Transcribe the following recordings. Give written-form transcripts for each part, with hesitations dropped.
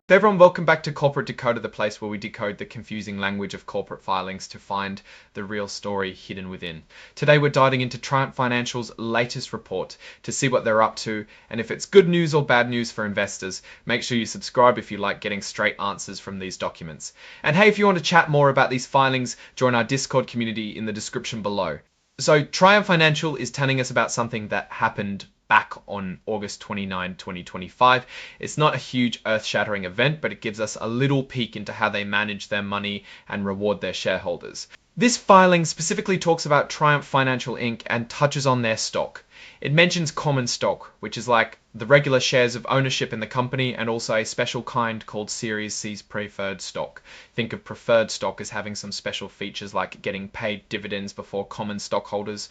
Hey everyone, welcome back to Corporate Decoder, the place where we decode the confusing language of corporate filings to find the real story hidden within. Today we're diving into Triumph Financial's latest report to see what they're up to, and if it's good news or bad news for investors. Make sure you subscribe if you like getting straight answers from these documents. And hey, if you want to chat more about these filings, join our Discord community in the description below. So Triumph Financial is telling us about something that happened back on August 29, 2025. It's not a huge earth-shattering event, but it gives us a little peek into how they manage their money and reward their shareholders. This filing specifically talks about Triumph Financial Inc. and touches on their stock. It mentions common stock, which is like the regular shares of ownership in the company, and also a special kind called Series C's preferred stock. Think of preferred stock as having some special features like getting paid dividends before common stockholders.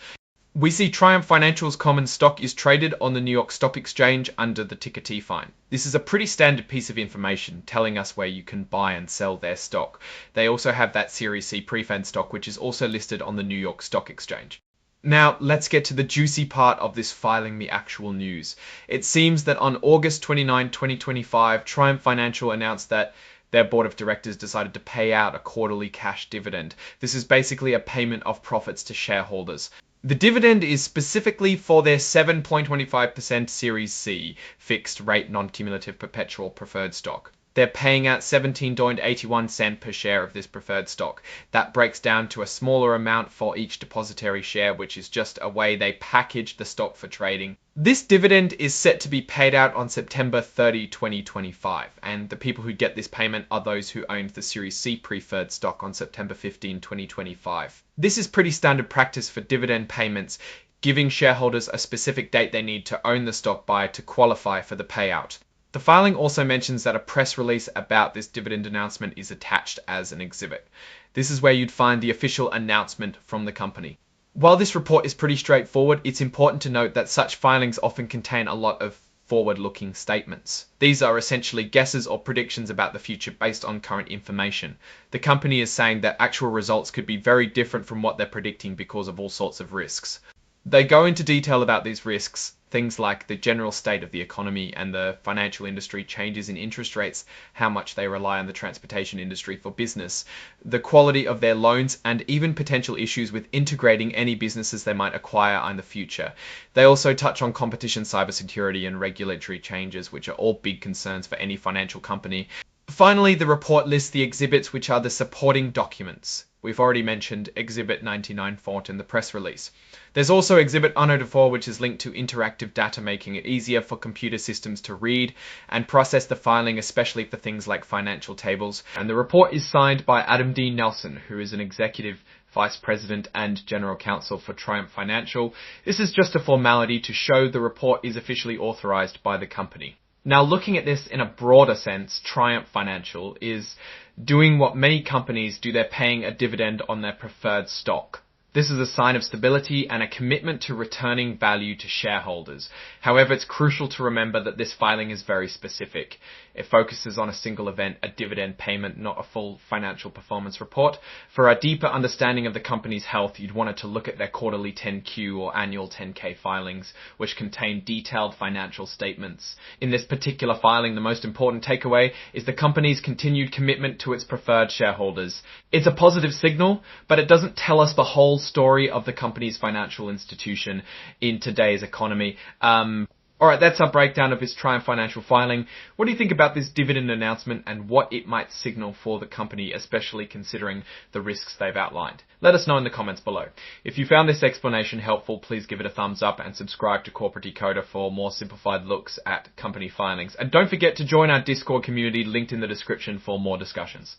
We see Triumph Financial's common stock is traded on the New York Stock Exchange under the ticker TFINE. This is a pretty standard piece of information telling us where you can buy and sell their stock. They also have that Series C preferred stock, which is also listed on the New York Stock Exchange. Now, let's get to the juicy part of this filing, the actual news. It seems that on August 29, 2025, Triumph Financial announced that their board of directors decided to pay out a quarterly cash dividend. This is basically a payment of profits to shareholders. The dividend is specifically for their 7.25% Series C fixed rate non-cumulative perpetual preferred stock. They're paying out $17.81 per share of this preferred stock. That breaks down to a smaller amount for each depositary share, which is just a way they package the stock for trading. This dividend is set to be paid out on September 30, 2025, and the people who get this payment are those who owned the Series C preferred stock on September 15, 2025. This is pretty standard practice for dividend payments, giving shareholders a specific date they need to own the stock by to qualify for the payout. The filing also mentions that a press release about this dividend announcement is attached as an exhibit. This is where you'd find the official announcement from the company. While this report is pretty straightforward, it's important to note that such filings often contain a lot of forward-looking statements. These are essentially guesses or predictions about the future based on current information. The company is saying that actual results could be very different from what they're predicting because of all sorts of risks. They go into detail about these risks, things like the general state of the economy and the financial industry, changes in interest rates, how much they rely on the transportation industry for business, the quality of their loans, and even potential issues with integrating any businesses they might acquire in the future. They also touch on competition, cybersecurity, and regulatory changes, which are all big concerns for any financial company. Finally, the report lists the exhibits, which are the supporting documents. We've already mentioned Exhibit 99 font in the press release. There's also Exhibit 104, which is linked to interactive data, making it easier for computer systems to read and process the filing, especially for things like financial tables. And the report is signed by Adam D. Nelson, who is an executive vice president and general counsel for Triumph Financial. This is just a formality to show the report is officially authorized by the company. Now, looking at this in a broader sense, Triumph Financial is doing what many companies do. They're paying a dividend on their preferred stock. This is a sign of stability and a commitment to returning value to shareholders. However, it's crucial to remember that this filing is very specific. It focuses on a single event, a dividend payment, not a full financial performance report. For a deeper understanding of the company's health, you'd want to look at their quarterly 10Q or annual 10K filings, which contain detailed financial statements. In this particular filing, the most important takeaway is the company's continued commitment to its preferred shareholders. It's a positive signal, but it doesn't tell us the whole story of the company's financial institution in today's economy. Alright, that's our breakdown of this Triumph Financial filing. What do you think about this dividend announcement and what it might signal for the company, especially considering the risks they've outlined? Let us know in the comments below. If you found this explanation helpful, please give it a thumbs up and subscribe to Corporate Decoder for more simplified looks at company filings. And don't forget to join our Discord community linked in the description for more discussions.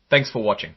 Thanks for watching.